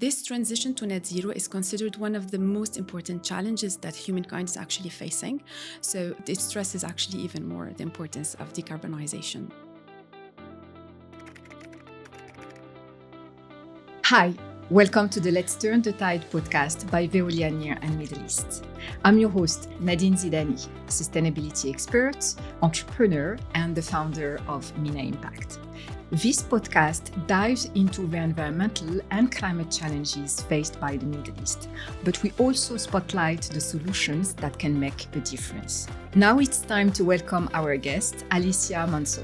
this transition to net zero is considered one of the most important challenges that humankind is actually facing. So it stresses actually even more the importance of decarbonization. Hi, welcome to the Let's Turn the Tide podcast by Veolia Near and Middle East. I'm your host, Nadine Zidani, sustainability expert, entrepreneur, and the founder of Mina Impact. This podcast dives into the environmental and climate challenges faced by the Middle East, but we also spotlight the solutions that can make a difference. Now it's time to welcome our guest, Alicia Mansour.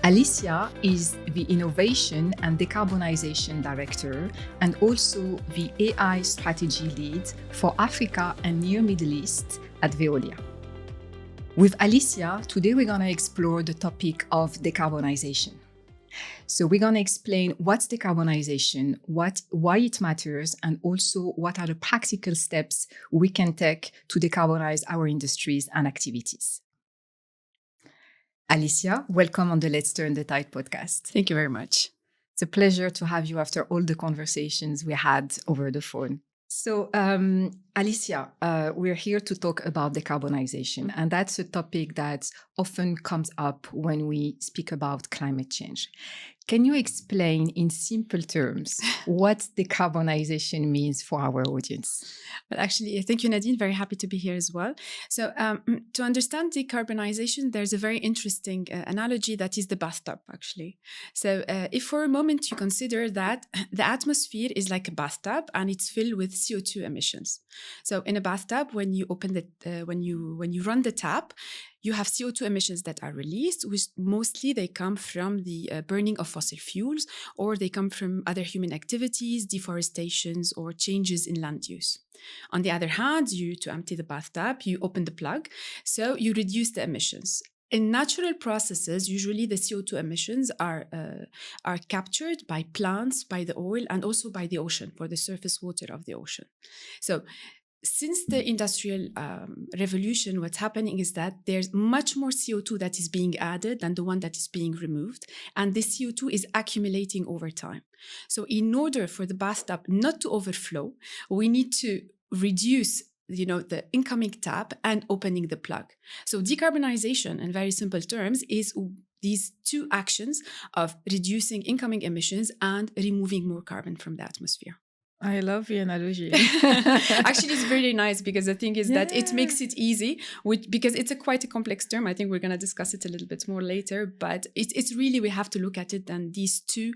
Alicia is the Innovation and Decarbonization Director and also the AI Strategy Lead for Africa and Near Middle East at Veolia. With Alicia, today we're going to explore the topic of decarbonization. So we're going to explain what's decarbonization, why it matters, and also what are the practical steps we can take to decarbonize our industries and activities. Alicia, welcome on the Let's Turn the Tide podcast. Thank you very much. It's a pleasure to have you after all the conversations we had over the phone. So, Alicia, we're here to talk about decarbonization, and that's a topic that often comes up when we speak about climate change. Can you explain in simple terms what decarbonization means for our audience? Well, actually, thank you, Nadine. Very happy to be here as well. So to understand decarbonization, there's a very interesting analogy that is the bathtub, actually. So if for a moment you consider that the atmosphere is like a bathtub and it's filled with CO2 emissions. So in a bathtub, when you open when you run the tap, you have CO2 emissions that are released, which mostly they come from the burning of fossil fuels, or they come from other human activities, deforestations, or changes in land use. On the other hand, to empty the bathtub, you open the plug, so you reduce the emissions. In natural processes, usually the CO2 emissions are captured by plants, by the oil, and also by the ocean, for the surface water of the ocean. So since the industrial revolution, what's happening is that there's much more CO2 that is being added than the one that is being removed. And this CO2 is accumulating over time. So in order for the bathtub not to overflow, we need to reduce the incoming tap and opening the plug. So decarbonization, in very simple terms, is these two actions of reducing incoming emissions and removing more carbon from the atmosphere. I love the analogy. Actually, it's really nice because the thing is that it makes it easy, because it's quite a complex term. I think we're going to discuss it a little bit more later, but it's really, we have to look at it and these two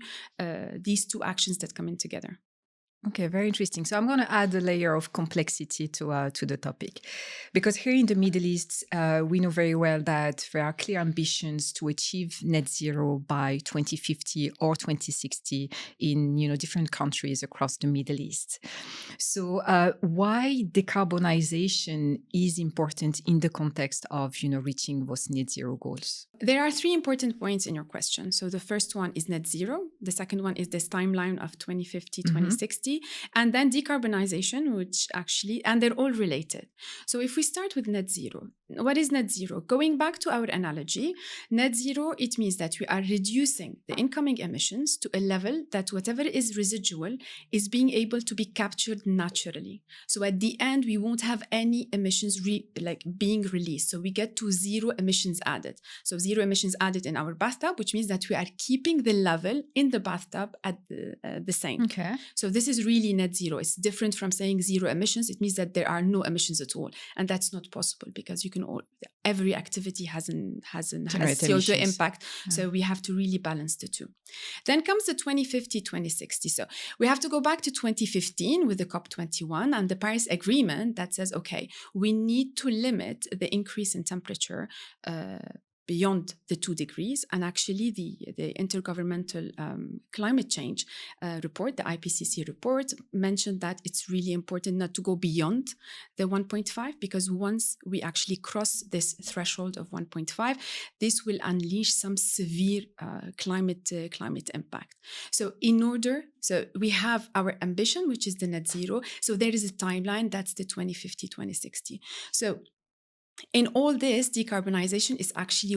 actions that come in together. Okay, very interesting. So I'm going to add a layer of complexity to the topic, because here in the Middle East, we know very well that there are clear ambitions to achieve net zero by 2050 or 2060 in different countries across the Middle East. So why decarbonization is important in the context of reaching those net zero goals? There are three important points in your question. So the first one is net zero. The second one is this timeline of 2050, 2060. And then decarbonization, and they're all related. So if we start with net zero, what is net zero? Going back to our analogy, net zero, it means that we are reducing the incoming emissions to a level that whatever is residual is being able to be captured naturally. So at the end, we won't have any emissions being released. So we get to zero emissions added. So zero emissions added in our bathtub, which means that we are keeping the level in the bathtub at the same. Okay. So this is really net zero. It's different from saying zero emissions. It means that there are no emissions at all. And that's not possible because every activity has CO2 impact. Yeah. So we have to really balance the two. Then comes the 2050, 2060. So we have to go back to 2015 with the COP21 and the Paris Agreement that says, okay, we need to limit the increase in temperature beyond the 2 degrees. And actually the Intergovernmental Climate Change report, the IPCC report, mentioned that it's really important not to go beyond the 1.5, because once we actually cross this threshold of 1.5, this will unleash some severe climate impact. So we have our ambition, which is the net zero. So there is a timeline, that's the 2050, 2060. So in all this, decarbonization is actually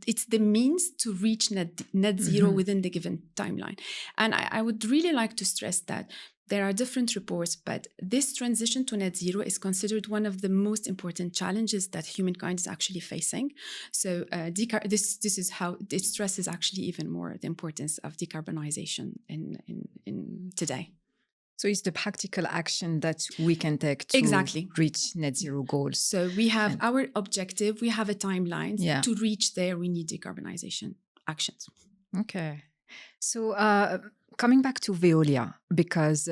it's the means to reach net zero within the given timeline. And I would really like to stress that there are different reports, but this transition to net zero is considered one of the most important challenges that humankind is actually facing. So this is how it stresses actually even more the importance of decarbonization in today. So it's the practical action that we can take to reach net zero goals. So we have our objective, we have a timeline. To reach there, we need decarbonization actions. Okay. So coming back to Veolia, because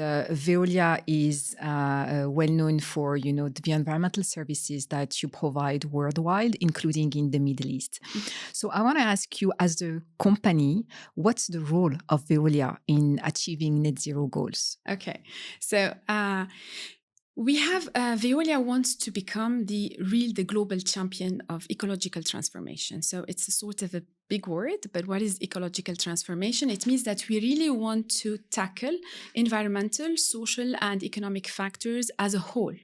Veolia is well known for, the environmental services that you provide worldwide, including in the Middle East. So I want to ask you, as a company, what's the role of Veolia in achieving net zero goals? Okay. So we have Veolia wants to become the global champion of ecological transformation. So it's a sort of a big word, but what is ecological transformation? It means that we really want to tackle environmental, social, and economic factors as a whole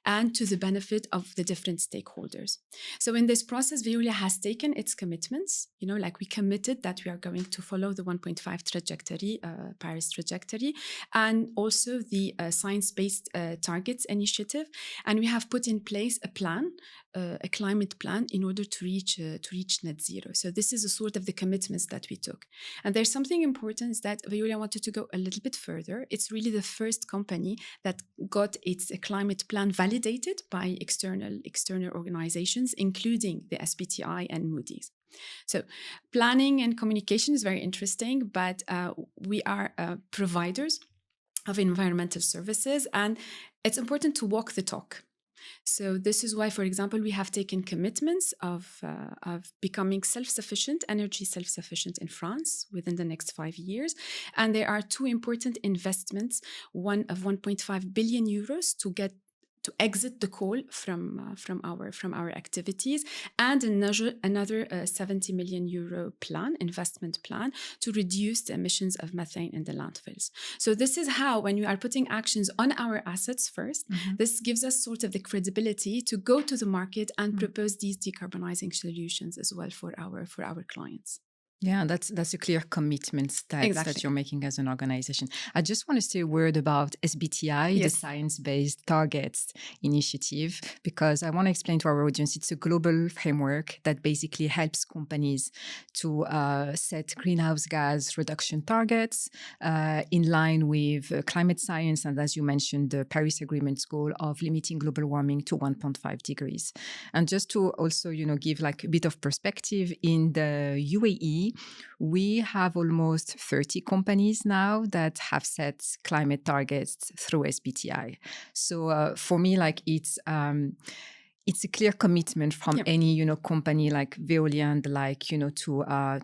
and to the benefit of the different stakeholders. So in this process, Veolia has taken its commitments, like we committed that we are going to follow the 1.5 trajectory, Paris trajectory, and also the science-based targets initiative. And we have put in place a plan, a climate plan, in order to reach net zero. So this is a sort of the commitments that we took. And there's something important, is that Veolia wanted to go a little bit further. It's really the first company that got its climate plan validated by external organizations, including the SBTi and Moody's. So planning and communication is very interesting, but we are providers of environmental services, and it's important to walk the talk. So this is why, for example, we have taken commitments of becoming self-sufficient, energy self-sufficient in France within the next 5 years. And there are two important investments, one of 1.5 billion euros to exit the coal from our activities, and another 70 million euro investment plan to reduce the emissions of methane in the landfills. So this is how, when we are putting actions on our assets first, this gives us sort of the credibility to go to the market and propose these decarbonizing solutions as well for our clients. Yeah, that's a clear commitment that you're making as an organization. I just want to say a word about SBTi, the Science-Based Targets Initiative, because I want to explain to our audience, it's a global framework that basically helps companies to set greenhouse gas reduction targets in line with climate science, and as you mentioned, the Paris Agreement's goal of limiting global warming to 1.5 degrees. And just to also, give like a bit of perspective, in the UAE, we have almost 30 companies now that have set climate targets through SBTi. So for me, like it's a clear commitment from any company like Veolia and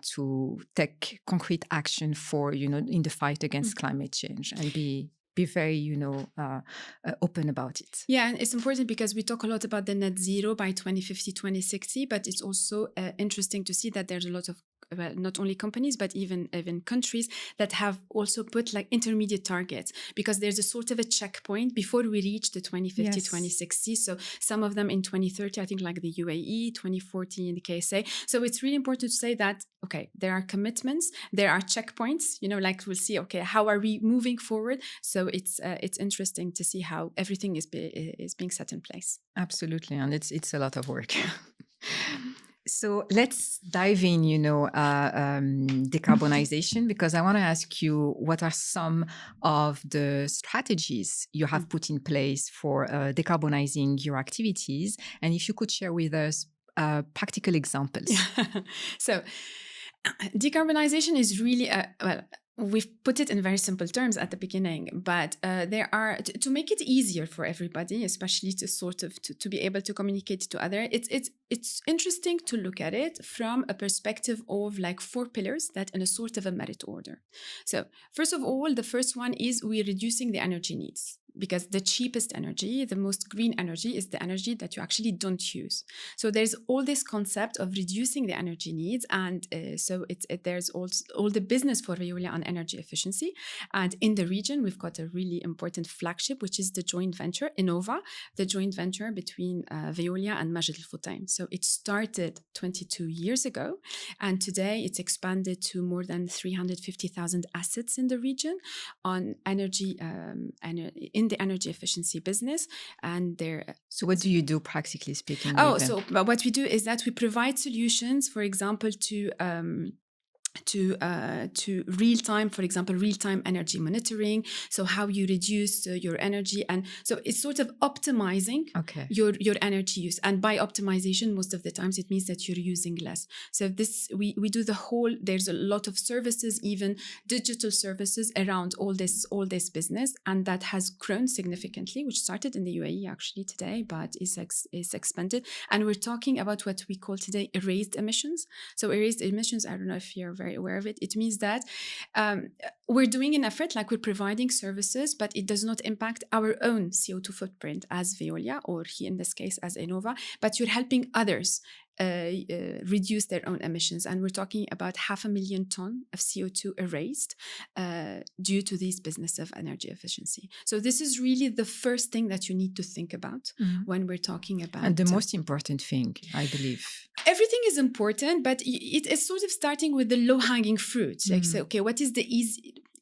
to take concrete action for in the fight against climate change and be very open about it. Yeah, and it's important because we talk a lot about the net zero by 2050, 2060, but it's also interesting to see that there's a lot of not only companies, but even countries that have also put like intermediate targets, because there's a sort of a checkpoint before we reach the 2050, 2060. So some of them in 2030, I think, like the UAE, 2040 in the KSA. So it's really important to say that, okay, there are commitments, there are checkpoints, like we'll see, okay, how are we moving forward? So it's interesting to see how everything is being set in place. Absolutely. And it's a lot of work. So let's dive in, decarbonization, because I want to ask you, what are some of the strategies you have put in place for decarbonizing your activities? And if you could share with us practical examples. So decarbonization is really, we've put it in very simple terms at the beginning, but there are, to make it easier for everybody, especially to sort of to be able to communicate to others, it's interesting to look at it from a perspective of like 4 pillars that in a sort of a merit order. So first of all, the first one is we're reducing the energy needs. because the cheapest energy, the most green energy, is the energy that you actually don't use. So there's all this concept of reducing the energy needs, and there's also all the business for Veolia on energy efficiency. And in the region, we've got a really important flagship, which is the joint venture Innova, the joint venture between Veolia and Majid Al Futtaim. So it started 22 years ago, and today it's expanded to more than 350,000 assets in the region on energy in the energy efficiency business. And there. So what do you do, practically speaking? So what we do is that we provide solutions, for example, to real-time, for example, real-time energy monitoring. So how you reduce your energy, and so it's sort of optimizing your energy use. And by optimization, most of the times it means that you're using less. So this we do the whole. There's a lot of services, even digital services, around all this business, and that has grown significantly. Which started in the UAE actually today, but is expanded. And we're talking about what we call today erased emissions. So erased emissions, I don't know if you're very aware of it. It means that we're doing an effort, like we're providing services, but it does not impact our own CO2 footprint as Veolia, or here in this case as Innova, but you're helping others reduce their own emissions. And we're talking about 500,000 tons of CO2 erased due to this business of energy efficiency. So this is really the first thing that you need to think about when we're talking about. And the most important thing, I believe. Everything is important, but it's sort of starting with the low-hanging fruit. Like, so, okay, what is the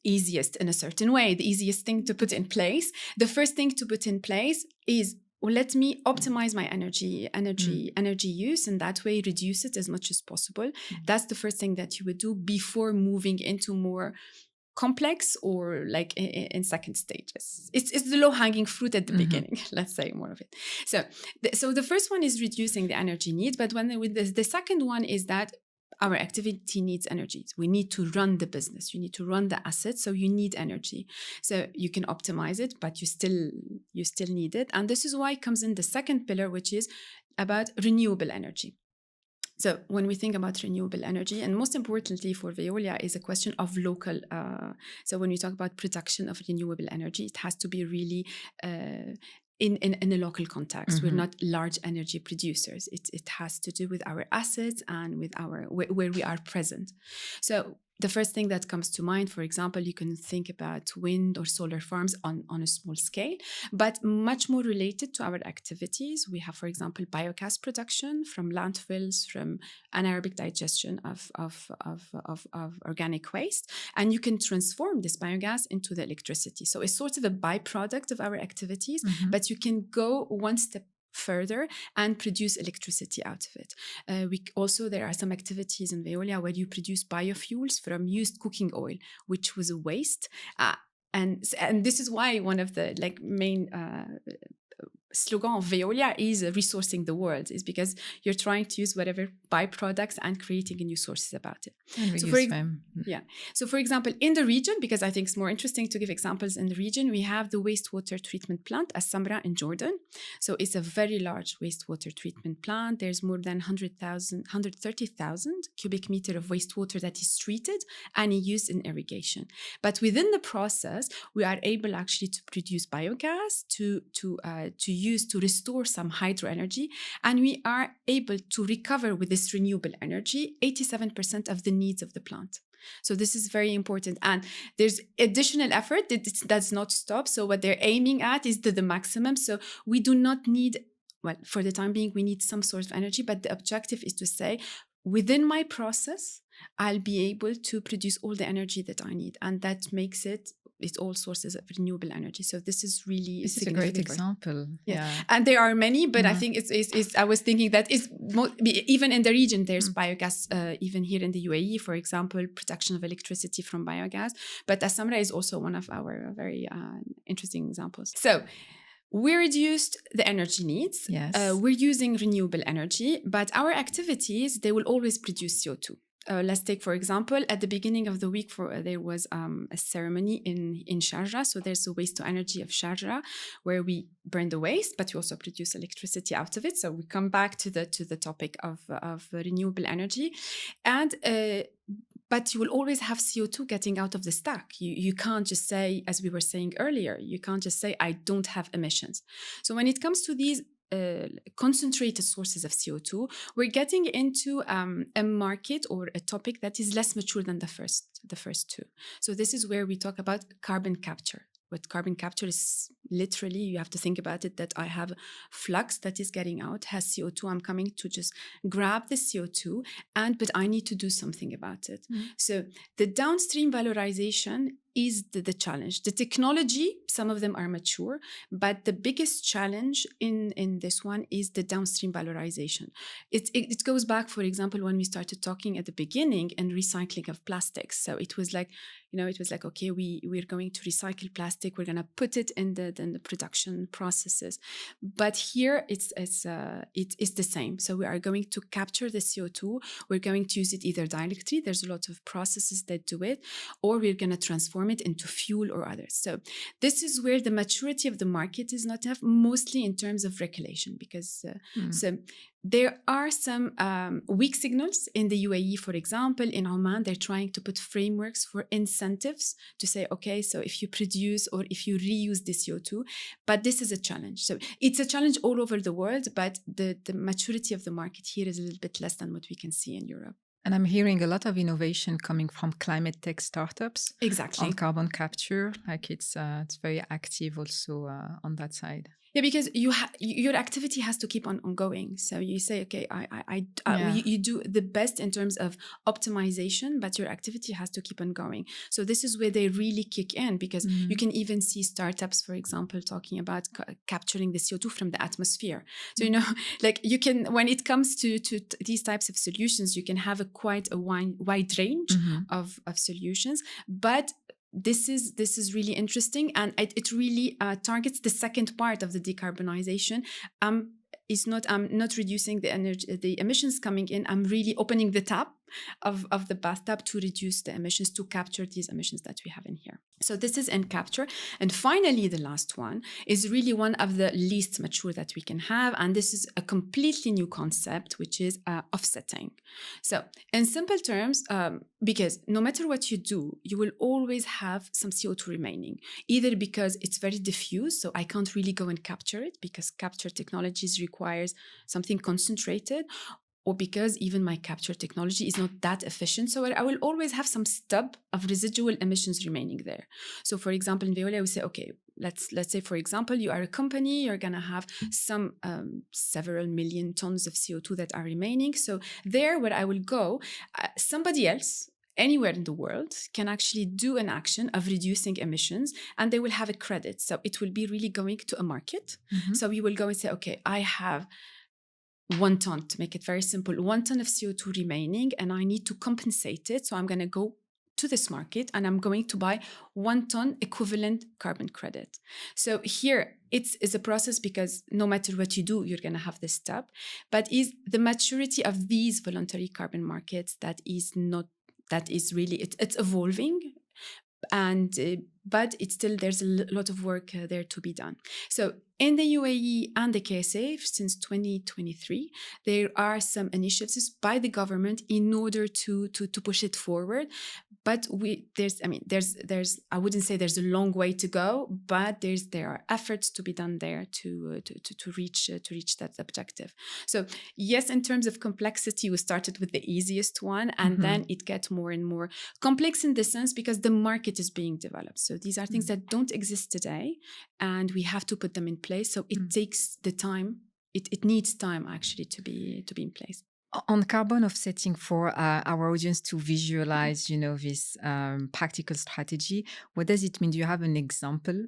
easiest in a certain way, the easiest thing to put in place? The first thing to put in place is, well, let me optimize my energy use, and that way reduce it as much as possible. That's the first thing that you would do before moving into more complex or like in second stages. It's the low-hanging fruit at the beginning, let's say, more of it. So the first one is reducing the energy needs, but the second one is that our activity needs energy. We need to run the business. You need to run the assets, so you need energy. So you can optimize it, but you still need it. And this is why it comes in the second pillar, which is about renewable energy. So when we think about renewable energy, and most importantly for Veolia, is a question of local. So when we talk about production of renewable energy, it has to be really in a local context. We're not large energy producers. It has to do with our assets and with where we are present. So the first thing that comes to mind, for example, you can think about wind or solar farms on a small scale, but much more related to our activities. We have, for example, biogas production from landfills, from anaerobic digestion of organic waste, and you can transform this biogas into the electricity. So it's sort of a byproduct of our activities, but you can go one step further and produce electricity out of it. There are some activities in Veolia where you produce biofuels from used cooking oil, which was a waste. And this is why one of the main slogan of Veolia is resourcing the world, is because you're trying to use whatever byproducts and creating new sources about it. So for example, in the region, because I think it's more interesting to give examples in the region, we have the wastewater treatment plant at Samra in Jordan. So it's a very large wastewater treatment plant. There's more than 130,000 cubic meter of wastewater that is treated and used in irrigation. But within the process, we are able actually to produce biogas, to use to restore some hydro energy, and we are able to recover with this renewable energy 87% of the needs of the plant. So this is very important, and there's additional effort that does not stop. So what they're aiming at is the maximum. So we do not need, well, for the time being, we need some source of energy, but the objective is to say, within my process, I'll be able to produce all the energy that I need, and that makes it's all sources of renewable energy. So this is really a great example. Yeah, and there are many, but I think it's I was thinking that even in the region there's biogas. Even here in the UAE, for example, production of electricity from biogas. But Samra is also one of our very interesting examples. So we reduced the energy needs. Yes. We're using renewable energy, but our activities, they will always produce CO2. Let's take, for example, at the beginning of the week, there was a ceremony in Sharjah. So there's a waste to energy of Sharjah where we burn the waste, but we also produce electricity out of it. So we come back to the topic of renewable energy. And but you will always have CO2 getting out of the stack. You can't just say, as we were saying earlier, you can't just say, I don't have emissions. So when it comes to these concentrated sources of CO2, we're getting into a market or a topic that is less mature than the first two. So this is where we talk about carbon capture. What carbon capture is literally, you have to think about it, that I have flux that is getting out, has CO2. I'm coming to just grab the CO2, but I need to do something about it. So the downstream valorization is the challenge. The technology, some of them are mature, but the biggest challenge in this one is the downstream valorization. It goes back, for example, when we started talking at the beginning and recycling of plastics. So it was like, okay, we're going to recycle plastic. We're going to put it in the production processes. But here it's the same. So we are going to capture the CO2. We're going to use it either directly. There's a lot of processes that do it, or we're going to transform it into fuel or others. So this is where the maturity of the market is not enough, mostly in terms of regulation, because so there are some weak signals in the UAE, for example. In Oman, they're trying to put frameworks for incentives to say, okay, so if you produce or if you reuse the CO2, but this is a challenge. So it's a challenge all over the world, but the maturity of the market here is a little bit less than what we can see in Europe. And I'm hearing a lot of innovation coming from climate tech startups. Exactly. On carbon capture. Like it's very active also on that side. Yeah, because your activity has to keep on going. So you say, okay, you do the best in terms of optimization, but your activity has to keep on going. So this is where they really kick in, because you can even see startups, for example, talking about capturing the CO2 from the atmosphere. So, like you can, when it comes to these types of solutions, you can have quite a wide range of solutions, but this is really interesting, and it really targets the second part of the decarbonization. I'm not reducing the emissions coming in. I'm really opening the tap of the bathtub to reduce the emissions, to capture these emissions that we have in here. So this is in capture. And finally, the last one is really one of the least mature that we can have. And this is a completely new concept, which is offsetting. So in simple terms, because no matter what you do, you will always have some CO2 remaining, either because it's very diffuse, so I can't really go and capture it because capture technologies requires something concentrated, or because even my capture technology is not that efficient. So I will always have some stub of residual emissions remaining there. So for example, in Veolia, we say, okay, let's say, for example, you are a company, you're going to have some several million tons of CO2 that are remaining. So there, where I will go, somebody else, anywhere in the world, can actually do an action of reducing emissions, and they will have a credit. So it will be really going to a market. So you will go and say, okay, I have 1 ton, to make it very simple, 1 ton of CO2 remaining, and I need to compensate it. So I'm going to go to this market and I'm going to buy 1 ton equivalent carbon credit. So here it's a process, because no matter what you do, you're going to have this step. But is the maturity of these voluntary carbon markets that is really, it's evolving. And but it's still, there's a lot of work there to be done. So in the UAE and the KSA, since 2023, there are some initiatives by the government in order to push it forward. But there's I wouldn't say there's a long way to go, but there are efforts to be done there to reach that objective. So yes, in terms of complexity, we started with the easiest one, and then it gets more and more complex in the sense because the market is being developed. So these are things that don't exist today, and we have to put them in place. So it takes the time. It needs time actually to be in place. On carbon offsetting, for our audience to visualize, this practical strategy, what does it mean? Do you have an example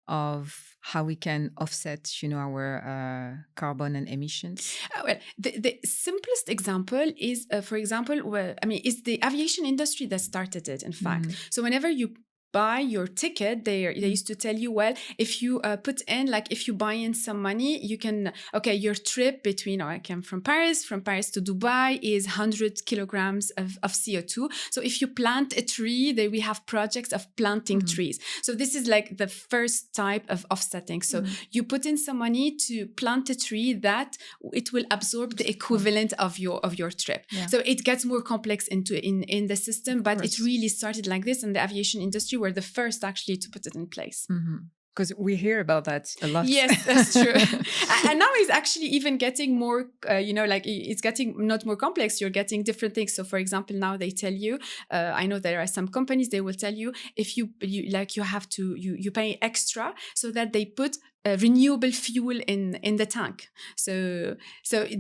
of how we can offset, our carbon and emissions? Well, the simplest example is, for example, is the aviation industry that started it, in fact. So whenever you buy your ticket, they used to tell you, well, if you put in, like, if you buy in some money, you can, okay, your trip between, I came from Paris to Dubai is 100 kilograms of CO2. So if you plant a tree, we have projects of planting trees. So this is like the first type of offsetting. So you put in some money to plant a tree that it will absorb the equivalent of your trip. Yeah. So it gets more complex in the system, but it really started like this, and the aviation industry were the first actually to put it in place. Because we hear about that a lot. Yes, that's true. And now it's actually even getting more, like it's getting not more complex. You're getting different things. So for example, now they tell you, I know there are some companies, they will tell you if you have to, you pay extra so that they put renewable fuel in the tank. So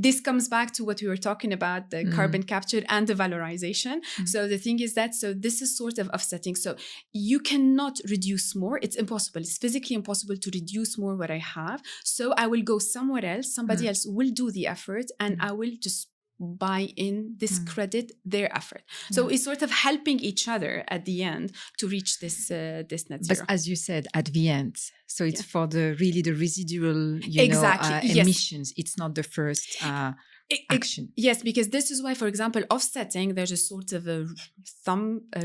this comes back to what we were talking about, the carbon capture and the valorization. So the thing is that, so this is sort of offsetting. So you cannot reduce more. It's impossible. It's physically impossible to reduce more what I have. So I will go somewhere else. Somebody else will do the effort, and I will just buy in this credit, their effort. So it's sort of helping each other at the end to reach this net zero. But as you said, at the end, so it's for the residual, exactly. emissions. It's not the first action. Yes, because this is why, for example, offsetting, there's a sort of a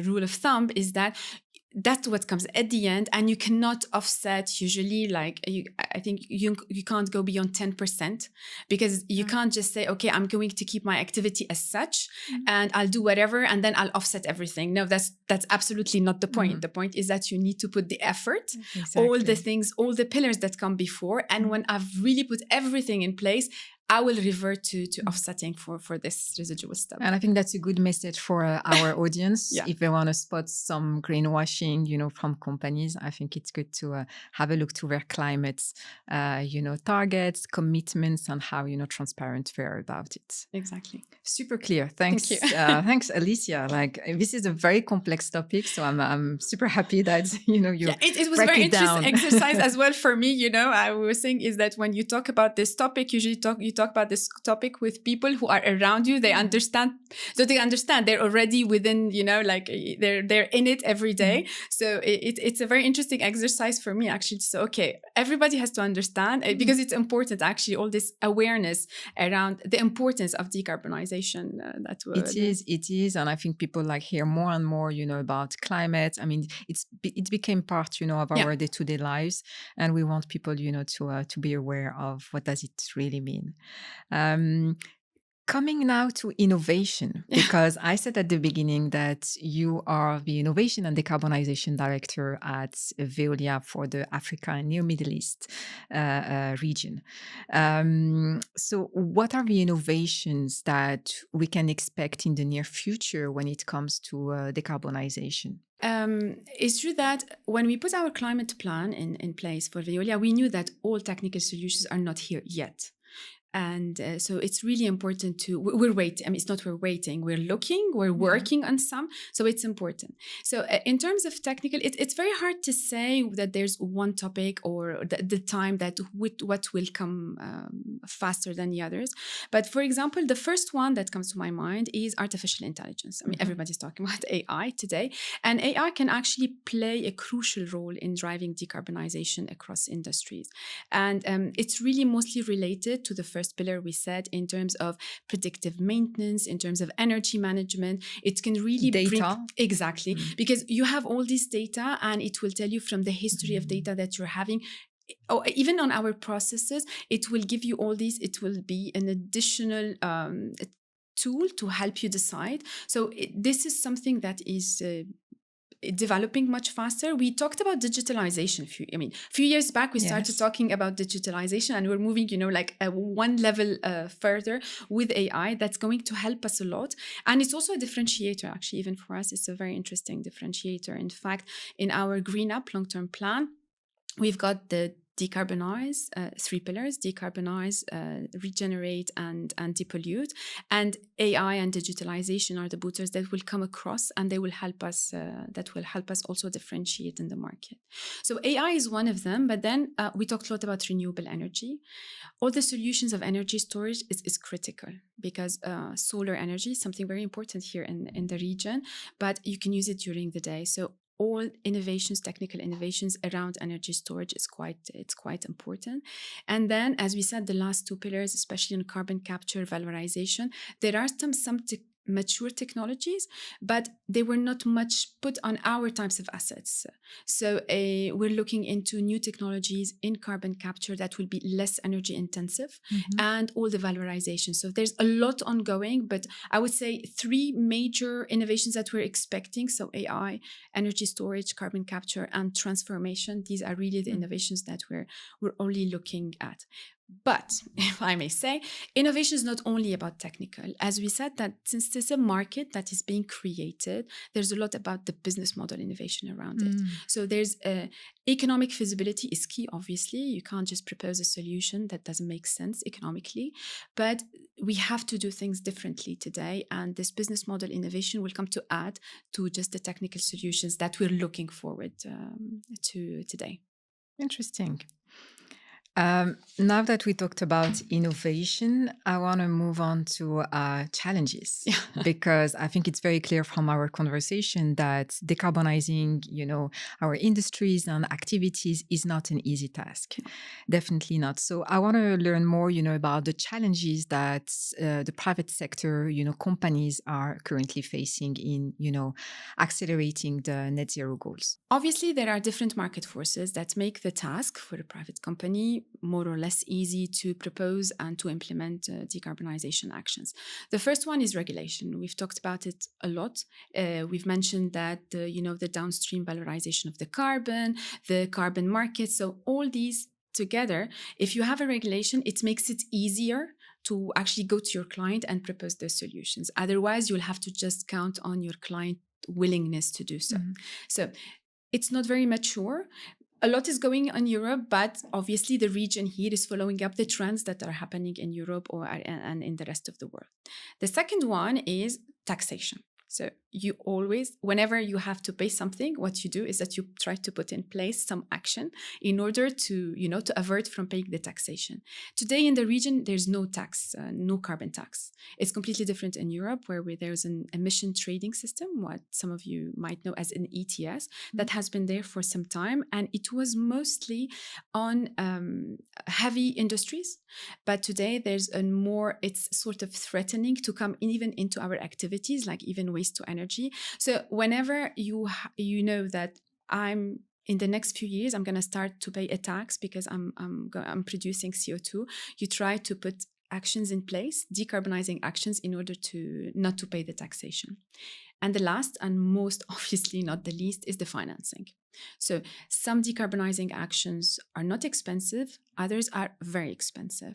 rule of thumb is that that's what comes at the end, and you cannot offset usually, like I think you can't go beyond 10%, because you can't just say, okay, I'm going to keep my activity as such and I'll do whatever and then I'll offset everything. No, that's absolutely not the point. The point is that you need to put the effort, all the things, all the pillars that come before, and when I've really put everything in place, I will revert to offsetting for this residual stuff. And I think that's a good message for our audience. If they want to spot some greenwashing, from companies, I think it's good to have a look to their climate, targets, commitments, and how, transparent they are about it. Exactly. Super clear. Thanks. Thank you. Thanks, Alicia. Like, this is a very complex topic, so I'm super happy that, you it was a very interesting exercise as well for me. I was saying is that when you talk about this topic, usually you talk about this topic with people who are around you. They understand. So they understand. They're already within, like they're in it every day. So it's a very interesting exercise for me, actually. So, okay, everybody has to understand because it's important, actually, all this awareness around the importance of decarbonization. It is. And I think people hear more and more, about climate. I mean, it became part, of our day-to-day lives. And we want people, to be aware of what does it really mean. Coming now to innovation, because I said at the beginning that you are the Innovation and Decarbonization Director at Veolia for the Africa and Near Middle East region. So what are the innovations that we can expect in the near future when it comes to decarbonization? It's true that when we put our climate plan in place for Veolia, we knew that all technical solutions are not here yet. And so it's really important we're waiting. I mean, it's not we're waiting, we're looking, we're working on some. So it's important. So in terms of technical, it's very hard to say that there's one topic or the time that what will come faster than the others. But for example, the first one that comes to my mind is artificial intelligence. I mean, everybody's talking about AI today. And AI can actually play a crucial role in driving decarbonization across industries. And it's really mostly related to the first pillar we said in terms of predictive maintenance, in terms of energy management. It can really data. Exactly, because you have all this data and it will tell you from the history of data that you're having. Or even on our processes, it will give you all these. It will be an additional tool to help you decide. So this is something that is developing much faster. We talked about digitalization. A few years back, we started talking about digitalization, and we're moving, one level further with AI. That's going to help us a lot. And it's also a differentiator, actually, even for us. It's a very interesting differentiator. In fact, in our GreenUp long-term plan, we've got the decarbonize, 3 pillars: decarbonize, regenerate, and depollute. And AI and digitalization are the boosters that will come across, and they will help us. That will help us also differentiate in the market. So AI is one of them. But then we talked a lot about renewable energy. All the solutions of energy storage is critical, because solar energy is something very important here in the region. But you can use it during the day. So all innovations, technical innovations around energy storage is quite important. And then, as we said, the last two pillars, especially on carbon capture, valorization, there are some mature technologies, but they were not much put on our types of assets. So we're looking into new technologies in carbon capture that will be less energy intensive, and all the valorization. So there's a lot ongoing, but I would say three major innovations that we're expecting. So AI, energy storage, carbon capture, and transformation. These are really the innovations that we're only looking at. But if I may say, innovation is not only about technical. As we said, that since there's a market that is being created, there's a lot about the business model innovation around it. So there's economic feasibility is key, obviously. You can't just propose a solution that doesn't make sense economically, but we have to do things differently today. And this business model innovation will come to add to just the technical solutions that we're looking forward to today. Interesting. Now that we talked about innovation, I want to move on to challenges, because I think it's very clear from our conversation that decarbonizing, our industries and activities is not an easy task. Definitely not. So I want to learn more, about the challenges that the private sector, companies are currently facing in, accelerating the net zero goals. Obviously, there are different market forces that make the task for a private company more or less easy to propose and to implement decarbonization actions. The first one is regulation. We've talked about it a lot. We've mentioned that the downstream valorization of the carbon market. So all these together, if you have a regulation, it makes it easier to actually go to your client and propose those solutions. Otherwise, you'll have to just count on your client willingness to do so. So it's not very mature. A lot is going on in Europe, but obviously the region here is following up the trends that are happening in Europe and in the rest of the world. The second one is taxation. So you always, whenever you have to pay something, what you do is that you try to put in place some action in order to, to avert from paying the taxation. Today in the region, there's no tax, no carbon tax. It's completely different in Europe, where there's an emission trading system, what some of you might know as an ETS, that has been there for some time. And it was mostly on heavy industries. But today there's it's sort of threatening to come even into our activities, like even waste to energy. So whenever you know that in the next few years, I'm going to start to pay a tax because I'm producing CO2, you try to put actions in place, decarbonizing actions, in order to not to pay the taxation. And the last, and most obviously not the least, is the financing. So some decarbonizing actions are not expensive, others are very expensive.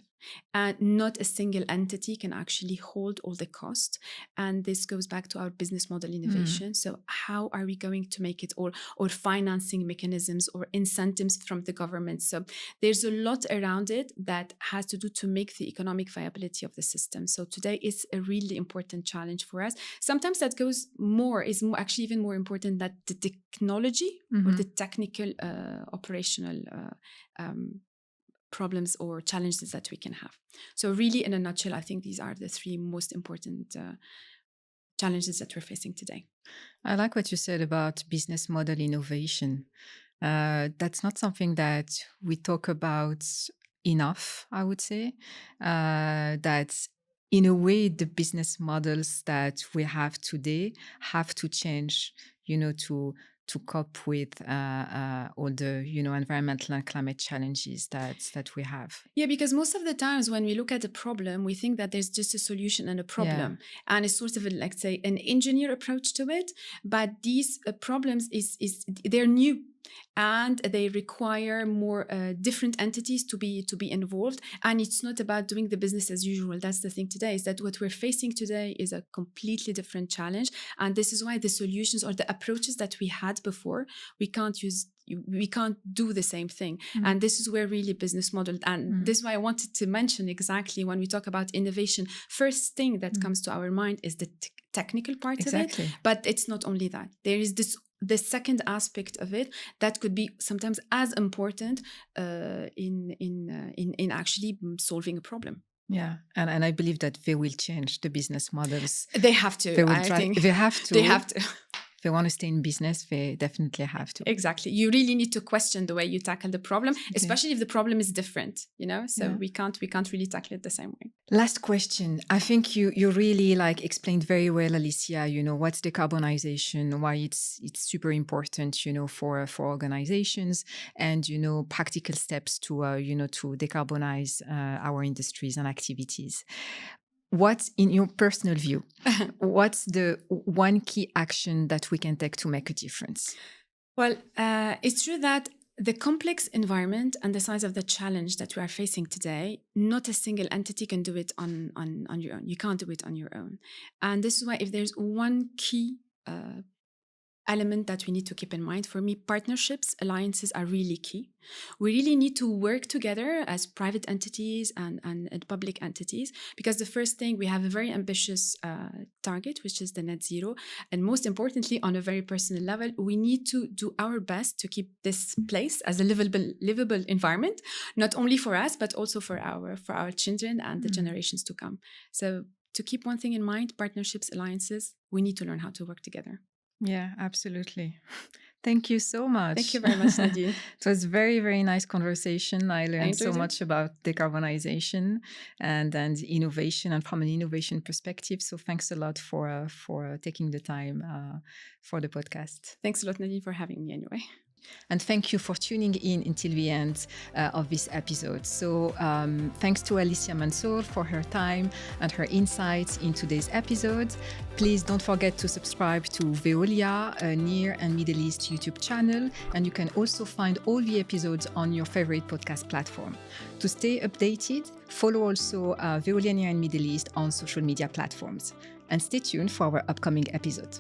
And not a single entity can actually hold all the cost. And this goes back to our business model innovation. So how are we going to make it all, or financing mechanisms or incentives from the government? So there's a lot around it that has to do to make the economic viability of the system. So today is a really important challenge for us. Sometimes that is actually even more important than the technology or the technical operational problems or challenges that we can have. So really, in a nutshell, I think these are the three most important challenges that we're facing today. I like what you said about business model innovation. That's not something that we talk about enough, I would say. That in a way, the business models that we have today have to change, to cope with all the, environmental and climate challenges that we have. Yeah, because most of the times when we look at a problem, we think that there's just a solution and a problem. And it's sort of, like, say, an engineer approach to it. But these problems they're new. And they require more different entities to be involved. And it's not about doing the business as usual. That's the thing today, is that what we're facing today is a completely different challenge. And this is why the solutions or the approaches that we had before, we can't do the same thing. And this is where really business model, and this is why I wanted to mention exactly when we talk about innovation, first thing that comes to our mind is the technical part of it. But it's not only that. There is the second aspect of it that could be sometimes as important in actually solving a problem. Yeah, and I believe that they will change the business models. They have to. They have to. If they want to stay in business, they definitely have to. Exactly. You really need to question the way you tackle the problem, especially if the problem is different, So we can't really tackle it the same way. Last question. I think you really explained very well, Alicia, what's decarbonization, why it's super important, for organizations, and, practical steps to decarbonize our industries and activities. What's, in your personal view, what's the one key action that we can take to make a difference? Well, it's true that the complex environment and the size of the challenge that we are facing today, not a single entity can do it on your own. You can't do it on your own. And this is why if there's one key element that we need to keep in mind, for me, partnerships, alliances are really key. We really need to work together as private entities and public entities, because the first thing, we have a very ambitious target, which is the net zero. And most importantly, on a very personal level, we need to do our best to keep this place as a livable environment, not only for us, but also for our children and the generations to come. So to keep one thing in mind, partnerships, alliances, we need to learn how to work together. Yeah, absolutely. Thank you so much. Thank you very much, Nadine. It was very, very nice conversation. I learned so enjoyed it. much about decarbonization and innovation, and from an innovation perspective. So thanks a lot for taking the time for the podcast. Thanks a lot, Nadine, for having me anyway. And thank you for tuning in until the end of this episode. So thanks to Alicia Mansour for her time and her insights in today's episode. Please don't forget to subscribe to Veolia, a Near and Middle East YouTube channel. And you can also find all the episodes on your favorite podcast platform. To stay updated, follow also Veolia Near and Middle East on social media platforms. And stay tuned for our upcoming episode.